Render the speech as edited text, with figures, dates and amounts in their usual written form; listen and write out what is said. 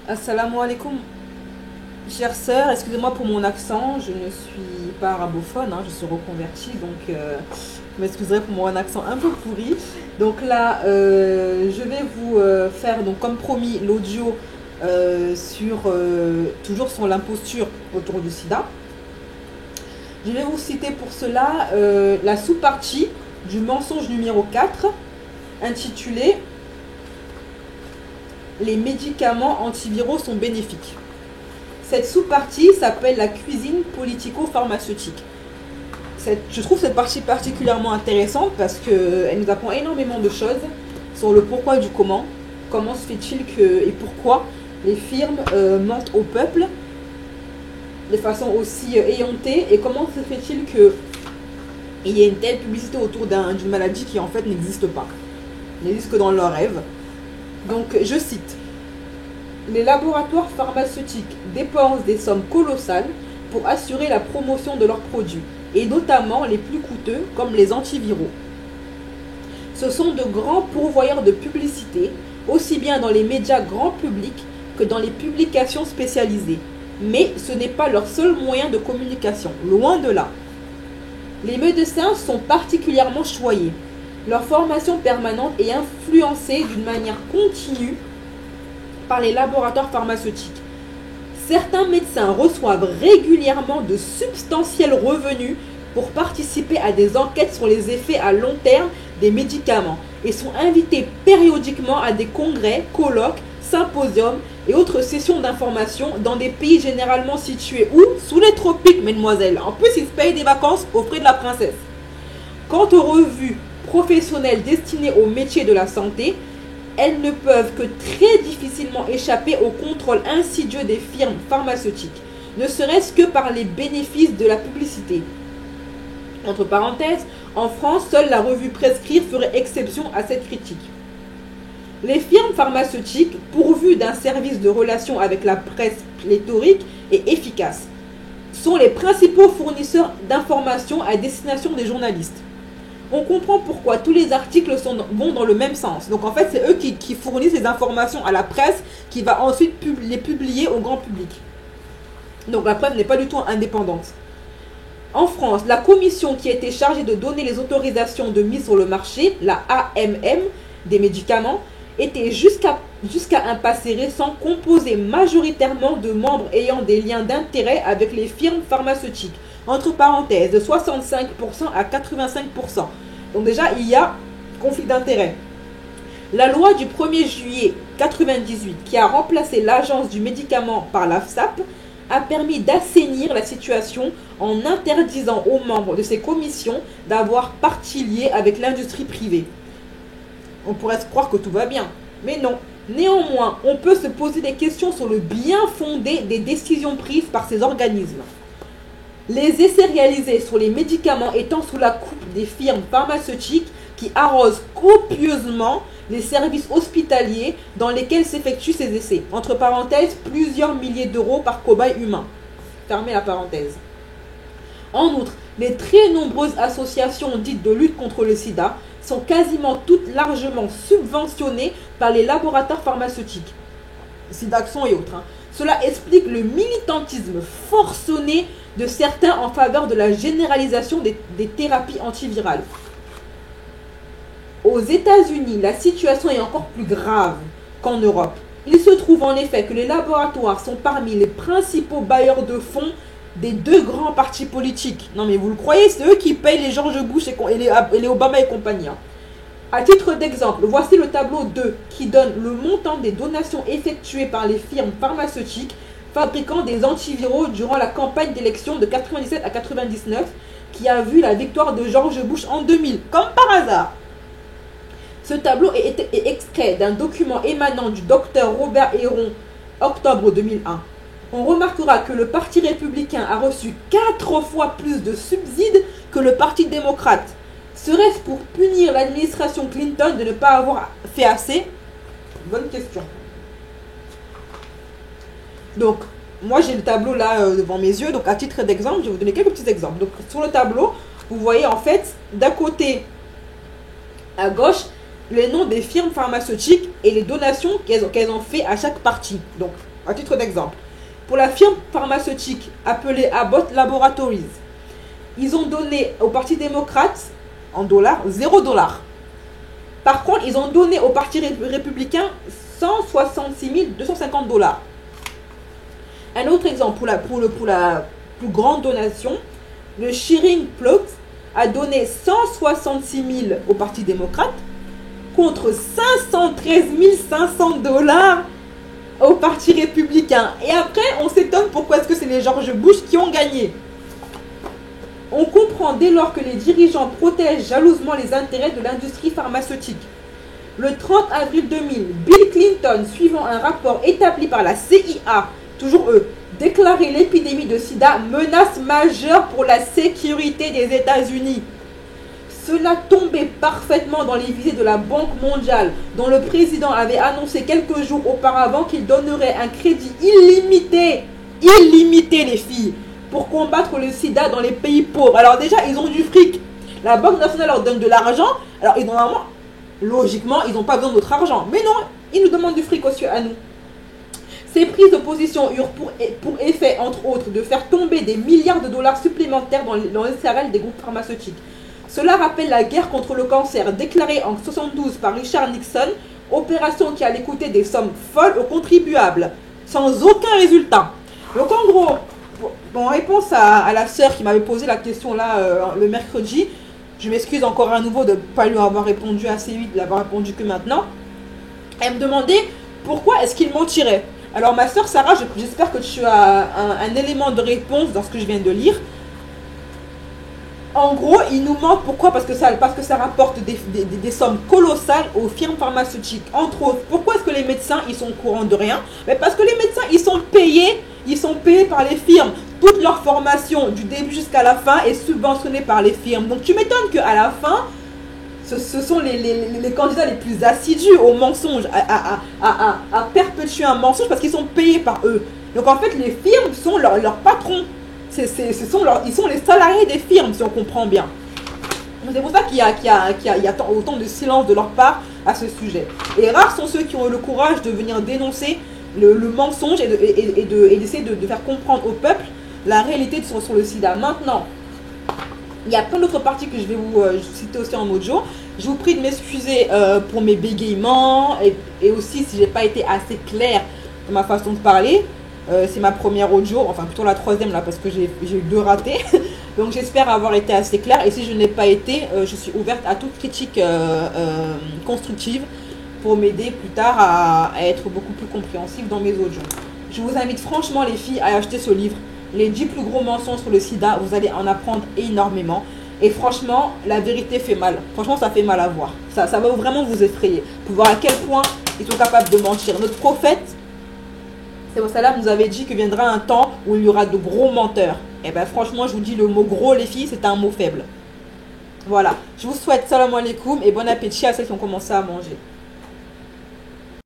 Assalamu alaikum, chère sœur, excusez-moi pour mon accent, je ne suis pas arabophone, hein, je suis reconvertie, donc vous m'excuserez pour mon accent un peu pourri. Donc là, je vais vous faire, donc comme promis, l'audio toujours sur l'imposture autour du sida. Je vais vous citer pour cela la sous-partie du mensonge numéro 4, intitulée Les médicaments antiviraux sont bénéfiques. Cette sous-partie s'appelle la cuisine politico-pharmaceutique. Je trouve cette partie particulièrement intéressante parce qu'elle nous apprend énormément de choses sur le pourquoi du comment. Comment se fait-il et pourquoi les firmes mentent au peuple de façon aussi éhontée, et comment se fait-il qu'il y ait une telle publicité autour d'une maladie qui en fait n'existe pas, n'existe que dans leurs rêves. Donc je cite: les laboratoires pharmaceutiques dépensent des sommes colossales pour assurer la promotion de leurs produits, et notamment les plus coûteux comme les antiviraux. Ce sont de grands pourvoyeurs de publicité, aussi bien dans les médias grand public que dans les publications spécialisées. Mais ce n'est pas leur seul moyen de communication, loin de là. Les médecins sont particulièrement choyés. Leur formation permanente est influencée d'une manière continue par les laboratoires pharmaceutiques. Certains médecins reçoivent régulièrement de substantiels revenus pour participer à des enquêtes sur les effets à long terme des médicaments et sont invités périodiquement à des congrès, colloques, symposiums et autres sessions d'information dans des pays généralement situés où? Sous les tropiques, mesdemoiselles. En plus, ils se payent des vacances aux frais de la princesse. Quant aux revues professionnelles destinées au métier de la santé, elles ne peuvent que très difficilement échapper au contrôle insidieux des firmes pharmaceutiques, ne serait-ce que par les bénéfices de la publicité. Entre parenthèses, en France, seule la revue Prescrire ferait exception à cette critique. Les firmes pharmaceutiques, pourvues d'un service de relations avec la presse pléthorique et efficace, sont les principaux fournisseurs d'informations à destination des journalistes. On comprend pourquoi tous les articles vont dans le même sens. Donc en fait, c'est eux qui fournissent les informations à la presse qui va ensuite les publier au grand public. Donc la presse n'est pas du tout indépendante. En France, la commission qui était chargée de donner les autorisations de mise sur le marché, la AMM, des médicaments, était jusqu'à un passé récent composée majoritairement de membres ayant des liens d'intérêt avec les firmes pharmaceutiques. Entre parenthèses, de 65% à 85%. Donc déjà, il y a conflit d'intérêts. La loi du 1er juillet 1998, qui a remplacé l'agence du médicament par l'AFSAP, a permis d'assainir la situation en interdisant aux membres de ces commissions d'avoir partie liée avec l'industrie privée. On pourrait se croire que tout va bien, mais non. Néanmoins, on peut se poser des questions sur le bien fondé des décisions prises par ces organismes. Les essais réalisés sur les médicaments étant sous la coupe des firmes pharmaceutiques qui arrosent copieusement les services hospitaliers dans lesquels s'effectuent ces essais. Entre parenthèses, plusieurs milliers d'euros par cobaye humain. Fermez la parenthèse. En outre, les très nombreuses associations dites de lutte contre le sida sont quasiment toutes largement subventionnées par les laboratoires pharmaceutiques. Sidaxon et autres. Cela explique le militantisme forcené de certains en faveur de la généralisation des thérapies antivirales. Aux États-Unis, la situation est encore plus grave qu'en Europe. Il se trouve en effet que les laboratoires sont parmi les principaux bailleurs de fonds des deux grands partis politiques. Non mais vous le croyez, c'est eux qui payent les George Bush et les Obama et compagnie. À titre d'exemple, voici le tableau 2 qui donne le montant des donations effectuées par les firmes pharmaceutiques fabriquant des antiviraux durant la campagne d'élection de 97 à 99 qui a vu la victoire de George Bush en 2000, comme par hasard. Ce tableau est extrait d'un document émanant du docteur Robert Heron, octobre 2001. On remarquera que le Parti républicain a reçu 4 fois plus de subsides que le Parti démocrate. Serait-ce pour punir l'administration Clinton de ne pas avoir fait assez? Bonne question. Donc, moi j'ai le tableau là devant mes yeux. Donc, à titre d'exemple, je vais vous donner quelques petits exemples. Donc, sur le tableau, vous voyez en fait, d'un côté à gauche, les noms des firmes pharmaceutiques et les donations qu'elles ont fait à chaque parti. Donc, À titre d'exemple, pour la firme pharmaceutique appelée Abbott Laboratories, ils ont donné au Parti démocrate, en dollars, 0 $. Par contre, ils ont donné au Parti républicain 166 250 $. Un autre exemple, pour la plus grande donation, le Shearing Plot a donné 166 000 au Parti démocrate contre 513 500 $ au Parti républicain. Et après, on s'étonne pourquoi est-ce que c'est les George Bush qui ont gagné. On comprend dès lors que les dirigeants protègent jalousement les intérêts de l'industrie pharmaceutique. Le 30 avril 2000, Bill Clinton, suivant un rapport établi par la CIA, toujours eux, déclarait l'épidémie de sida menace majeure pour la sécurité des États-Unis. Cela tombait parfaitement dans les visées de la Banque mondiale, dont le président avait annoncé quelques jours auparavant qu'il donnerait un crédit illimité les filles, pour combattre le sida dans les pays pauvres. Alors déjà, ils ont du fric. La Banque nationale leur donne de l'argent. Alors, normalement, logiquement, ils n'ont pas besoin de notre argent. Mais non, ils nous demandent du fric aussi à nous. Ces prises de position eurent pour effet, entre autres, de faire tomber des milliards de dollars supplémentaires dans les SRL des groupes pharmaceutiques. Cela rappelle la guerre contre le cancer déclarée en 1972 par Richard Nixon, opération qui allait coûter des sommes folles aux contribuables, sans aucun résultat. Donc en gros, en réponse à la sœur qui m'avait posé la question là le mercredi, je m'excuse encore à nouveau de ne pas lui avoir répondu assez vite, de l'avoir répondu que maintenant. Elle me demandait pourquoi est-ce qu'il mentirait. Alors ma sœur Sarah, j'espère que tu as un élément de réponse dans ce que je viens de lire. En gros, il nous ment. Pourquoi? Parce que ça rapporte des sommes colossales aux firmes pharmaceutiques. Entre autres, pourquoi est-ce que les médecins, ils sont au courant de rien? Mais parce que les médecins, ils sont payés par les firmes. Toute leur formation, du début jusqu'à la fin, est subventionnée par les firmes. Donc tu m'étonnes qu'à la fin, ce sont les candidats les plus assidus au mensonge, à perpétuer un mensonge parce qu'ils sont payés par eux. Donc en fait, les firmes sont leurs patrons. Ils sont les salariés des firmes, si on comprend bien. C'est pour ça qu'il y a autant de silence de leur part à ce sujet. Et rares sont ceux qui ont eu le courage de venir dénoncer le mensonge et d'essayer de faire comprendre au peuple la réalité sur le sida. Maintenant, il y a plein d'autres parties que je vais vous citer aussi en audio. Je vous prie de m'excuser pour mes bégaiements et aussi si je n'ai pas été assez claire dans ma façon de parler. C'est ma première audio, enfin plutôt la troisième là parce que j'ai eu 2 ratés. Donc j'espère avoir été assez claire et si je n'ai pas été, je suis ouverte à toute critique constructive pour m'aider plus tard à être beaucoup plus compréhensive dans mes audios. Je vous invite franchement les filles à acheter ce livre, les 10 plus gros mensonges sur le sida, vous allez en apprendre énormément. Et franchement, la vérité fait mal. Franchement, ça fait mal à voir. Ça va vraiment vous effrayer. Pour voir à quel point ils sont capables de mentir. Notre prophète, Salam nous avait dit que viendra un temps où il y aura de gros menteurs. Et bien franchement, je vous dis le mot gros les filles, c'est un mot faible. Voilà. Je vous souhaite salam alaikum et bon appétit à celles qui ont commencé à manger.